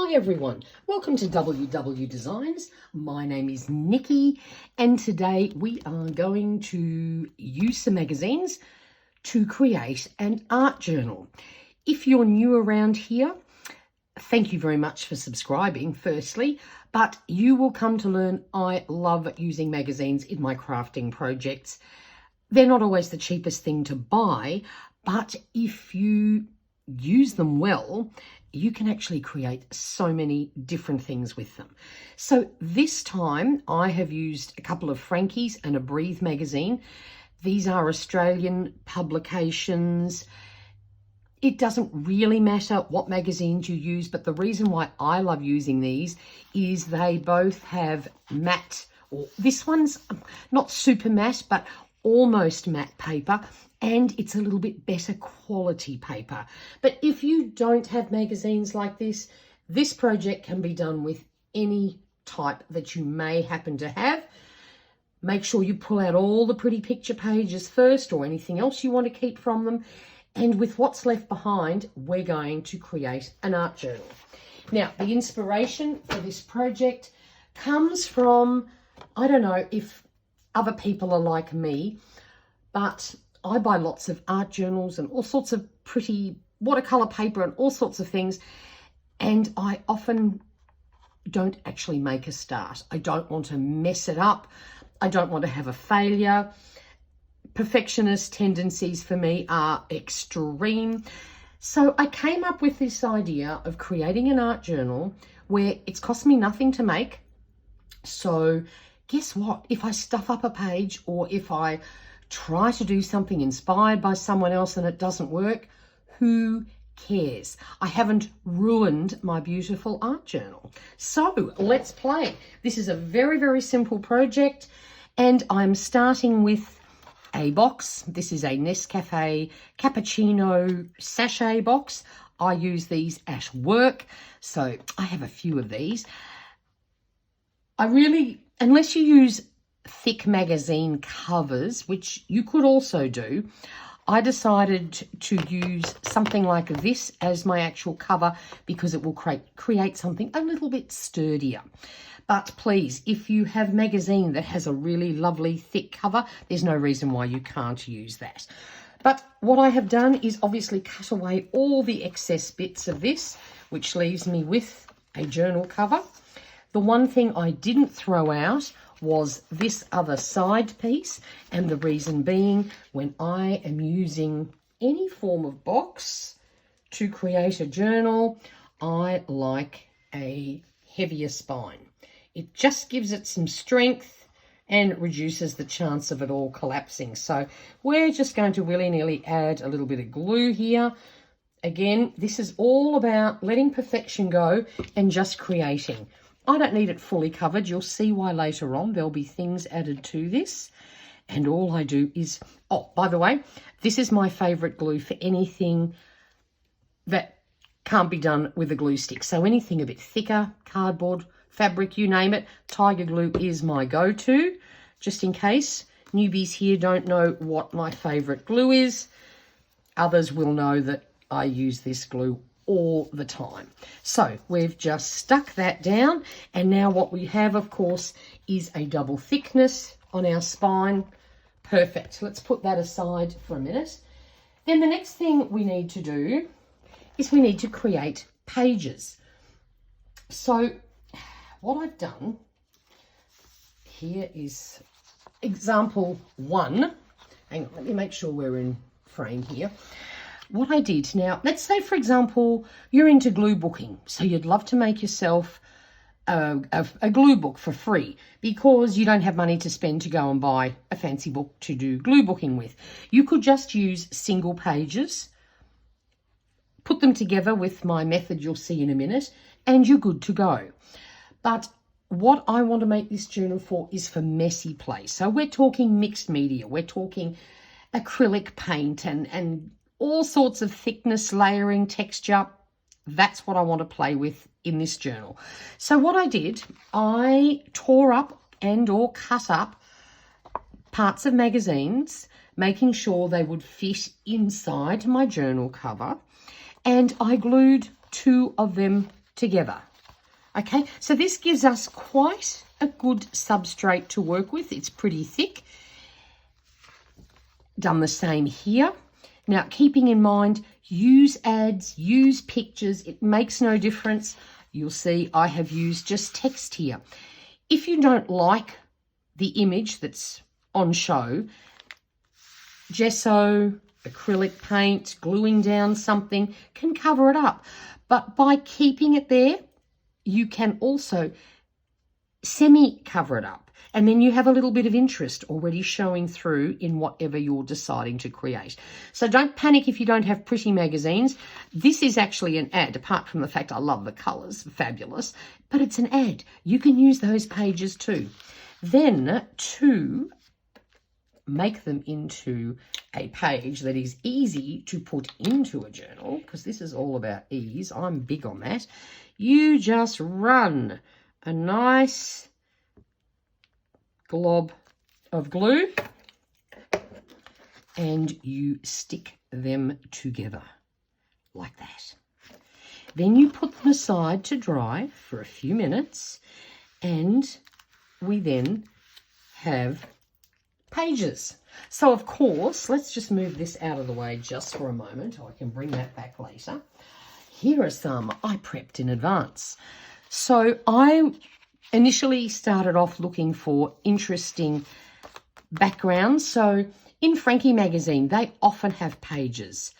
Hi everyone, welcome to WW Designs. My name is Nikki and today we are going to use some magazines to create an art journal. If you're new around here, thank you very much for subscribing firstly, but you will come to learn I love using magazines in my crafting projects. They're not always the cheapest thing to buy, but if you use them well, you can actually create so many different things with them. So this time I have used a couple of Frankies and a Breathe magazine. These are Australian publications. It doesn't really matter what magazines you use, but the reason why I love using these is they both have matte, or this one's not super matte, but almost matte paper, and it's a little bit better quality paper. But if you don't have magazines like this, this project can be done with any type that you may happen to have. Make sure you pull out all the pretty picture pages first, or anything else you want to keep from them. And with what's left behind, we're going to create an art journal. Now, the inspiration for this project comes from, I don't know if other people are like me, but I buy lots of art journals and all sorts of pretty watercolor paper and all sorts of things, and I often don't actually make a start. I don't want to mess it up. I don't want to have a failure. Perfectionist tendencies for me are extreme. So I came up with this idea of creating an art journal where it's cost me nothing to make. So guess what? If I stuff up a page, or if I try to do something inspired by someone else and it doesn't work, who cares? I haven't ruined my beautiful art journal. So let's play. This is a very, very simple project, and I'm starting with a box. This is a Nescafe cappuccino sachet box. I use these at work, so I have a few of these. Unless you use thick magazine covers, which you could also do, I decided to use something like this as my actual cover because it will create something a little bit sturdier. But please, if you have magazine that has a really lovely thick cover, there's no reason why you can't use that. But what I have done is obviously cut away all the excess bits of this, which leaves me with a journal cover. The one thing I didn't throw out was this other side piece, and the reason being, when I am using any form of box to create a journal, I like a heavier spine. It just gives it some strength and reduces the chance of it all collapsing. So we're just going to willy-nilly add a little bit of glue here. Again, this is all about letting perfection go and just creating. I don't need it fully covered. You'll see why later on. There'll be things added to this. And all I do is, oh, by the way, this is my favorite glue for anything that can't be done with a glue stick. So anything a bit thicker, cardboard, fabric, you name it, Tiger glue is my go-to. Just in case newbies here don't know what my favorite glue is, others will know that I use this glue all the time. So we've just stuck that down, and now what we have, of course, is a double thickness on our spine. Perfect. Let's put that aside for a minute. Then the next thing we need to do is we need to create pages. So what I've done here is example 1. Hang on, let me make sure we're in frame here. What I did, now, let's say, for example, you're into glue booking. So you'd love to make yourself a glue book for free because you don't have money to spend to go and buy a fancy book to do glue booking with. You could just use single pages, put them together with my method you'll see in a minute, and you're good to go. But what I want to make this journal for is for messy play. So we're talking mixed media. We're talking acrylic paint and all sorts of thickness, layering, texture. That's what I want to play with in this journal. So what I did, I tore up and or cut up parts of magazines, making sure they would fit inside my journal cover, and I glued 2 of them together. Okay, so this gives us quite a good substrate to work with. It's pretty thick. Done the same here. Now, keeping in mind, use ads, use pictures. It makes no difference. You'll see I have used just text here. If you don't like the image that's on show, gesso, acrylic paint, gluing down something can cover it up. But by keeping it there, you can also semi-cover it up. And then you have a little bit of interest already showing through in whatever you're deciding to create. So don't panic if you don't have pretty magazines. This is actually an ad, apart from the fact I love the colours, fabulous, but it's an ad. You can use those pages too. Then to make them into a page that is easy to put into a journal, because this is all about ease, I'm big on that, you just run a nice glob of glue and you stick them together like that. Then you put them aside to dry for a few minutes, and we then have pages. So of course, let's just move this out of the way just for a moment. I can bring that back later. Here are some I prepped in advance. So I initially started off looking for interesting backgrounds. So in Frankie magazine, they often have pages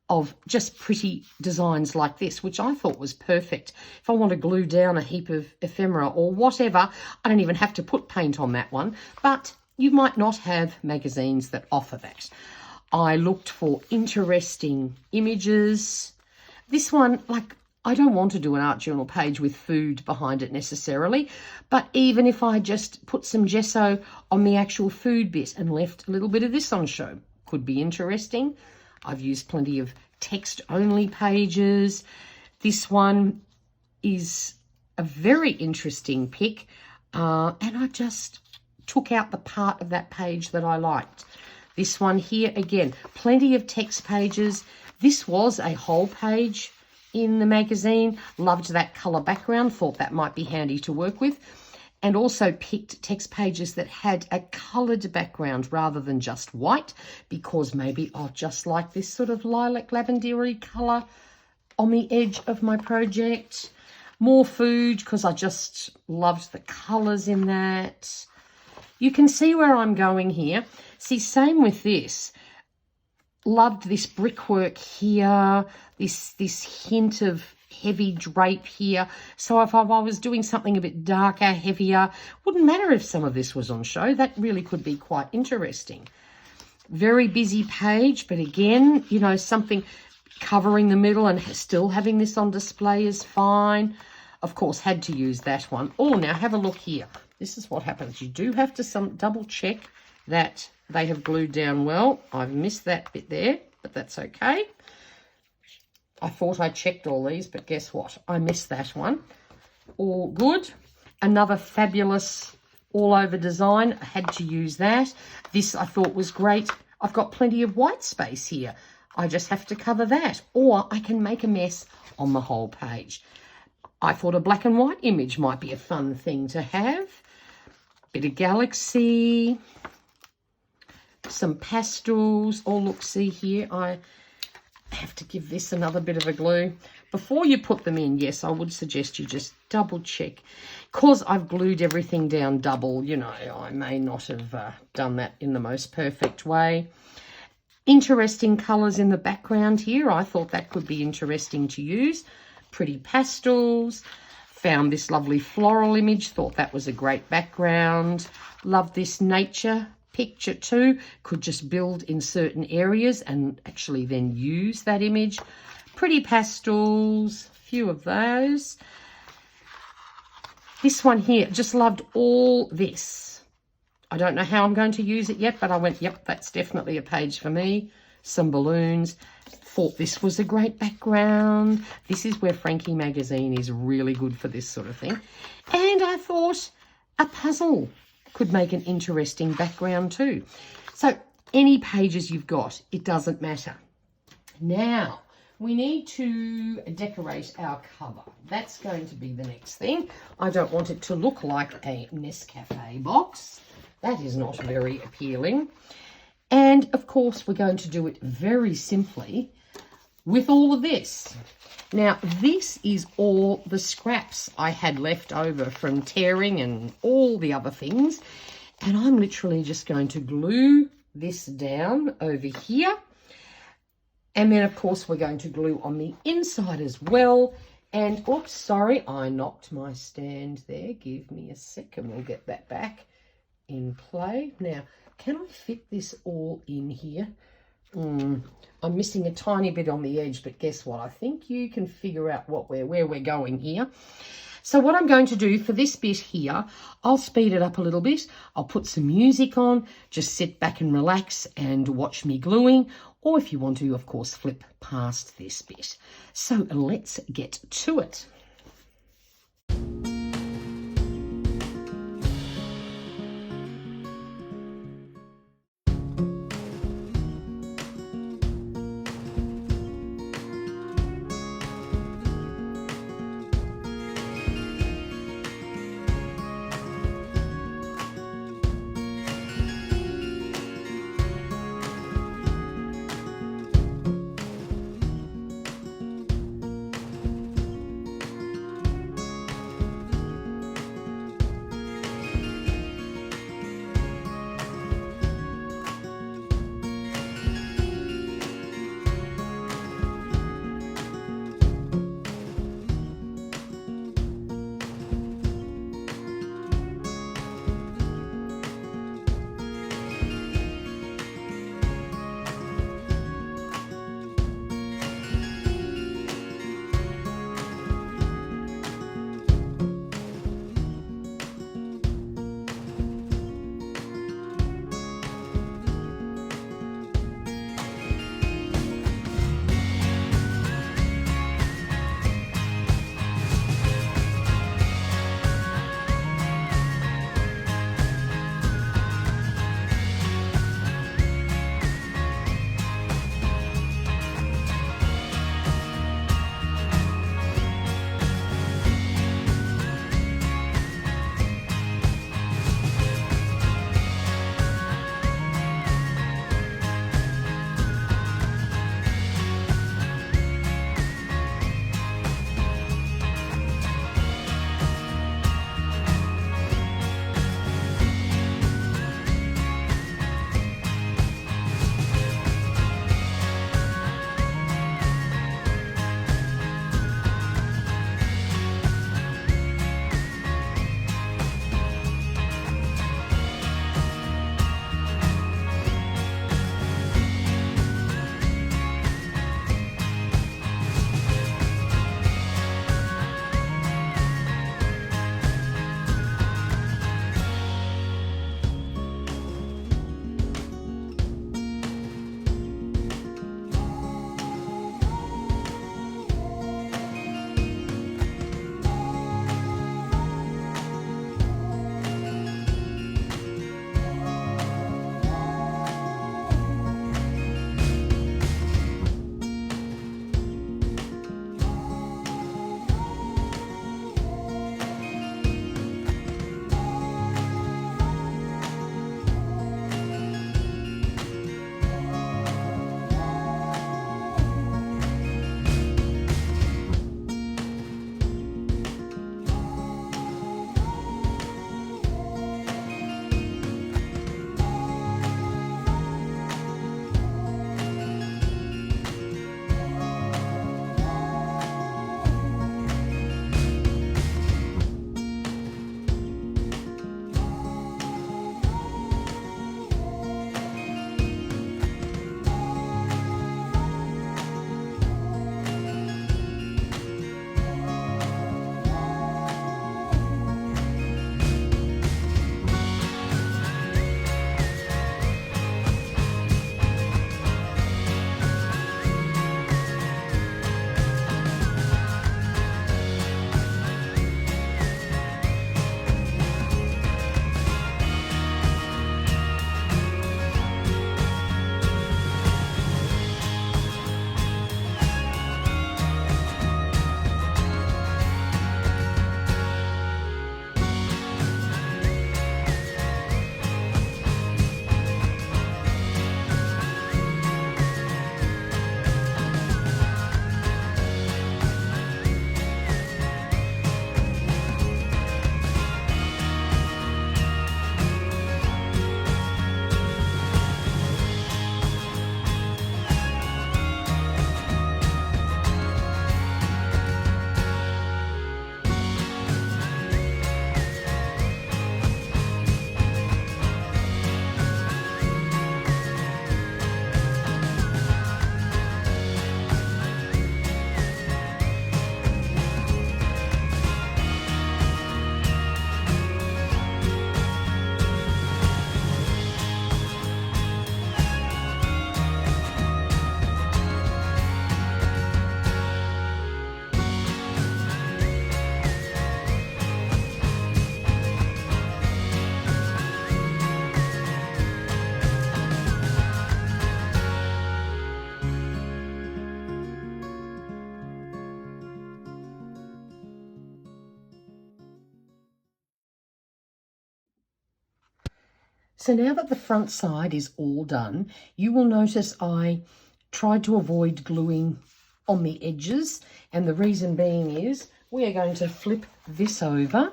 of just pretty designs like this, which I thought was perfect. If I want to glue down a heap of ephemera or whatever, I don't even have to put paint on that one, but you might not have magazines that offer that. I looked for interesting images. This one, like, I don't want to do an art journal page with food behind it necessarily, but even if I just put some gesso on the actual food bit and left a little bit of this on show, could be interesting. I've used plenty of text-only pages. This one is a very interesting pick, and I just took out the part of that page that I liked. This one here, again, plenty of text pages. This was a whole page in the magazine. Loved that colour background, thought that might be handy to work with, and also picked text pages that had a coloured background rather than just white, because maybe I just like this sort of lilac lavendery colour on the edge of my project. More food, because I just loved the colours in that. You can see where I'm going here. See, same with this. Loved this brickwork here, this hint of heavy drape here. So if I was doing something a bit darker, heavier, wouldn't matter if some of this was on show. That really could be quite interesting. Very busy page, but again, you know, something covering the middle and still having this on display is fine. Of course, had to use that one. Oh, now have a look here. This is what happens. You do have to double check that they have glued down well. I've missed that bit there, but that's okay. I thought I checked all these, but guess what? I missed that one. All good. Another fabulous all-over design. I had to use that. This I thought was great. I've got plenty of white space here. I just have to cover that, or I can make a mess on the whole page. I thought a black and white image might be a fun thing to have. Bit of galaxy, some pastels. Oh, look, see here, I have to give this another bit of a glue. Before you put them in, yes, I would suggest you just double check. Because I've glued everything down double, you know, I may not have done that in the most perfect way. Interesting colours in the background here. I thought that could be interesting to use. Pretty pastels. Found this lovely floral image. Thought that was a great background. Love this nature picture too. Could just build in certain areas and actually then use that image. Pretty pastels. A few of those. This one here. Just loved all this. I don't know how I'm going to use it yet, but I went, yep, that's definitely a page for me. Some balloons. Thought this was a great background. This is where Frankie magazine is really good for this sort of thing. And I thought a puzzle could make an interesting background too. So any pages you've got, it doesn't matter. Now, we need to decorate our cover. That's going to be the next thing. I don't want it to look like a Nescafe box. That is not very appealing. And of course, we're going to do it very simply with all of this. Now, this is all the scraps I had left over from tearing and all the other things. And I'm literally just going to glue this down over here. And then, of course, we're going to glue on the inside as well. And, oops, sorry, I knocked my stand there. Give me a second, we'll get that back in play. Now, can I fit this all in here? I'm missing a tiny bit on the edge, but guess what? I think you can figure out where we're going here. So what I'm going to do for this bit here, I'll speed it up a little bit. I'll put some music on, just sit back and relax and watch me gluing. Or if you want to, of course, flip past this bit. So let's get to it. So now that the front side is all done, you will notice I tried to avoid gluing on the edges, and the reason being is we are going to flip this over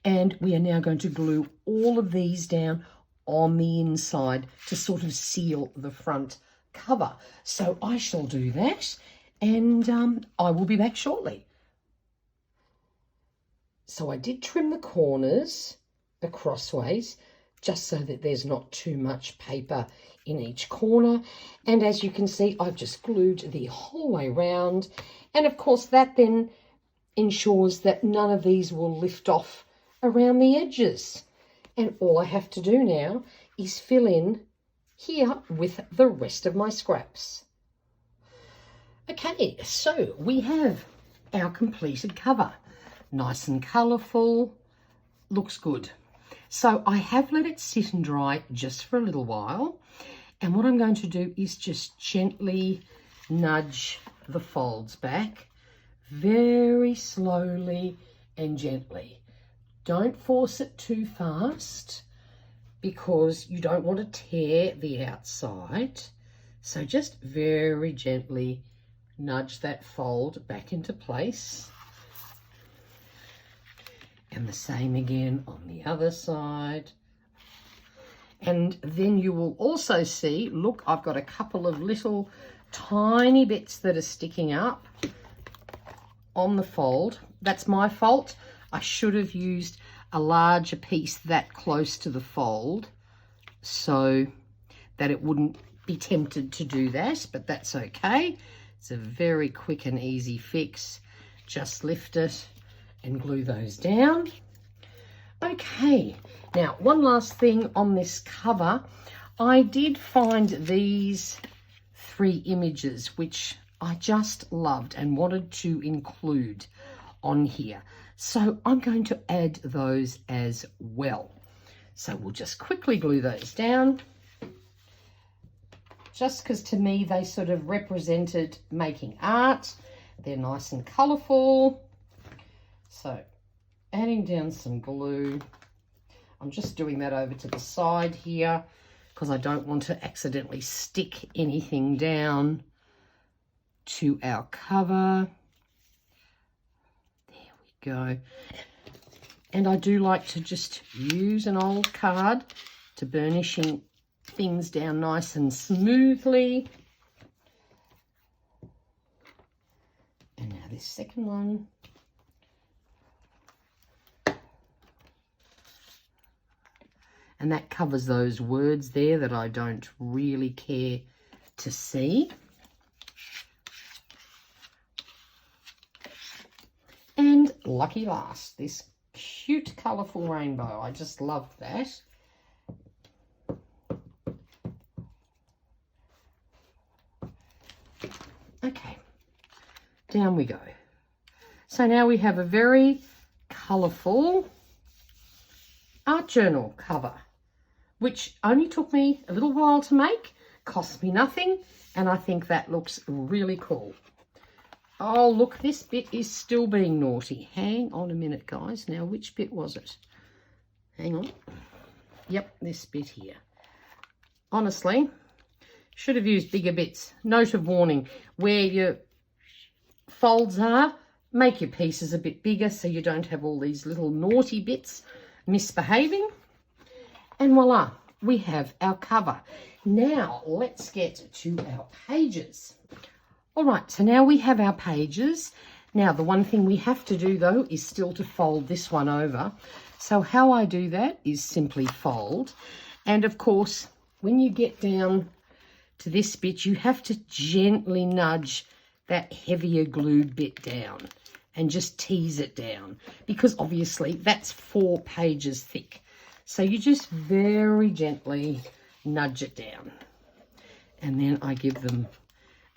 and we are now going to glue all of these down on the inside to sort of seal the front cover. So I shall do that, and I will be back shortly. So I did trim the corners acrossways just so that there's not too much paper in each corner, and as you can see, I've just glued the whole way round, and of course that then ensures that none of these will lift off around the edges. And all I have to do now is fill in here with the rest of my scraps. Okay, so we have our completed cover. Nice and colourful, looks good. So I have let it sit and dry just for a little while, and what I'm going to do is just gently nudge the folds back, very slowly and gently. Don't force it too fast because you don't want to tear the outside. So just very gently nudge that fold back into place. And the same again on the other side. And then you will also see, look, I've got a couple of little tiny bits that are sticking up on the fold. That's my fault. I should have used a larger piece that close to the fold so that it wouldn't be tempted to do that, but that's okay. It's a very quick and easy fix. Just lift it and glue those down. Okay, now one last thing on this cover. I did find these 3 images which I just loved and wanted to include on here. So I'm going to add those as well. So we'll just quickly glue those down, just because to me they sort of represented making art. They're nice and colourful. So adding down some glue. I'm just doing that over to the side here because I don't want to accidentally stick anything down to our cover. There we go. And I do like to just use an old card to burnishing things down nice and smoothly. And now this second one. And that covers those words there that I don't really care to see. And lucky last, this cute colourful rainbow. I just love that. Okay, down we go. So now we have a very colourful art journal cover, which only took me a little while to make, cost me nothing, and I think that looks really cool. Oh, look, this bit is still being naughty. Hang on a minute, guys. Now, which bit was it? Hang on. Yep, this bit here. Honestly, should have used bigger bits. Note of warning, where your folds are, make your pieces a bit bigger so you don't have all these little naughty bits misbehaving. And voila, we have our cover. Now let's get to our pages. All right, so now we have our pages. Now the one thing we have to do though is still to fold this one over. So how I do that is simply fold. And of course, when you get down to this bit, you have to gently nudge that heavier glued bit down and just tease it down, because obviously that's 4 pages thick. So you just very gently nudge it down. And then I give them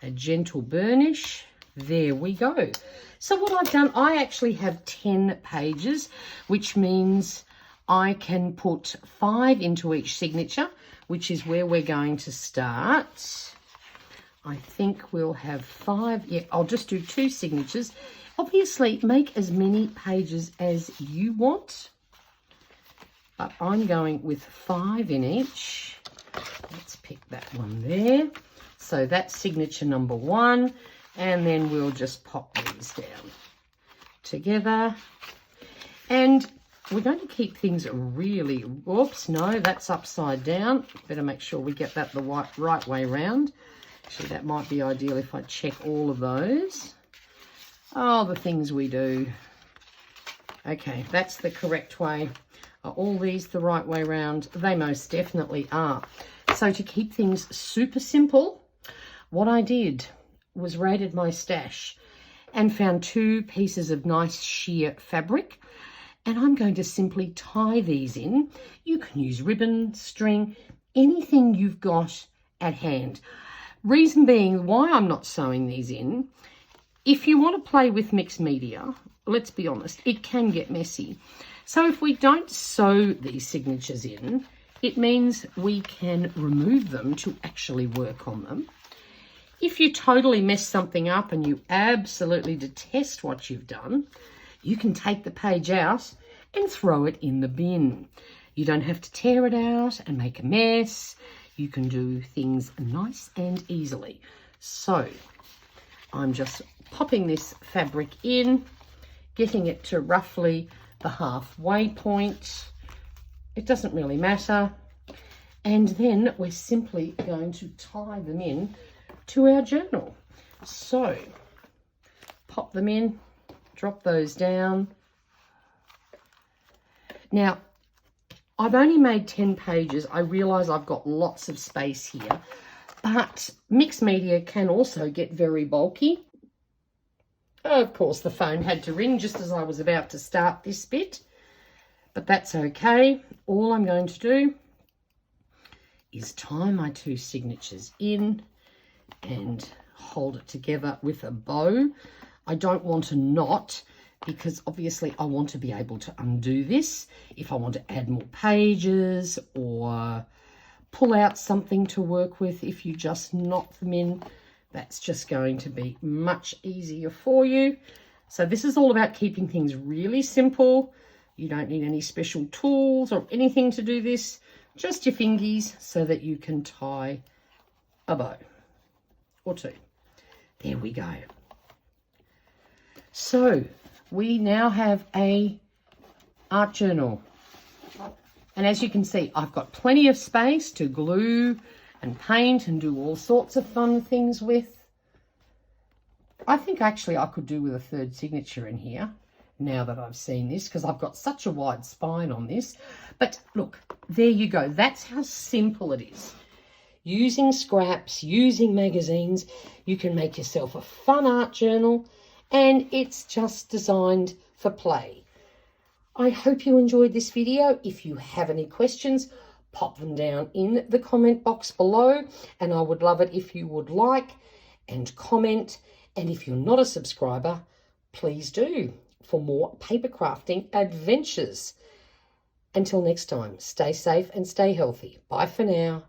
a gentle burnish. There we go. So what I've done, I actually have 10 pages, which means I can put 5 into each signature, which is where we're going to start. I think we'll have 5. Yeah, I'll just do 2 signatures. Obviously, make as many pages as you want. but I'm going with 5 in each. Let's pick that one there. So that's signature number 1, and then we'll just pop these down together. And we're going to keep things really, whoops, no, that's upside down. Better make sure we get that the right way round. Actually, that might be ideal if I check all of those. Oh, the things we do. Okay, that's the correct way. Are all these the right way round? They most definitely are. So to keep things super simple, what I did was raided my stash and found 2 pieces of nice sheer fabric. And I'm going to simply tie these in. You can use ribbon, string, anything you've got at hand. Reason being why I'm not sewing these in, if you want to play with mixed media, let's be honest, it can get messy. So if we don't sew these signatures in, it means we can remove them to actually work on them. If you totally mess something up and you absolutely detest what you've done, you can take the page out and throw it in the bin. You don't have to tear it out and make a mess. You can do things nice and easily. So I'm just popping this fabric in, getting it to roughly the halfway point. It doesn't really matter. And then we're simply going to tie them in to our journal. So pop them in, drop those down. Now, I've only made 10 pages. I realise I've got lots of space here, but mixed media can also get very bulky. Of course, the phone had to ring just as I was about to start this bit, but that's okay. All I'm going to do is tie my 2 signatures in and hold it together with a bow. I don't want a knot because obviously I want to be able to undo this if I want to add more pages or pull out something to work with. If you just knot them in, that's just going to be much easier for you. So this is all about keeping things really simple. You don't need any special tools or anything to do this, just your fingies so that you can tie a bow or 2. There we go. So we now have a art journal. And as you can see, I've got plenty of space to glue and paint and do all sorts of fun things with. I think actually I could do with a 3rd signature in here now that I've seen this, because I've got such a wide spine on this. But look, there you go. That's how simple it is. Using scraps, using magazines, you can make yourself a fun art journal, and it's just designed for play. I hope you enjoyed this video. If you have any questions, pop them down in the comment box below, and I would love it if you would like and comment. And if you're not a subscriber, please do, for more paper crafting adventures. Until next time, stay safe and stay healthy. Bye for now.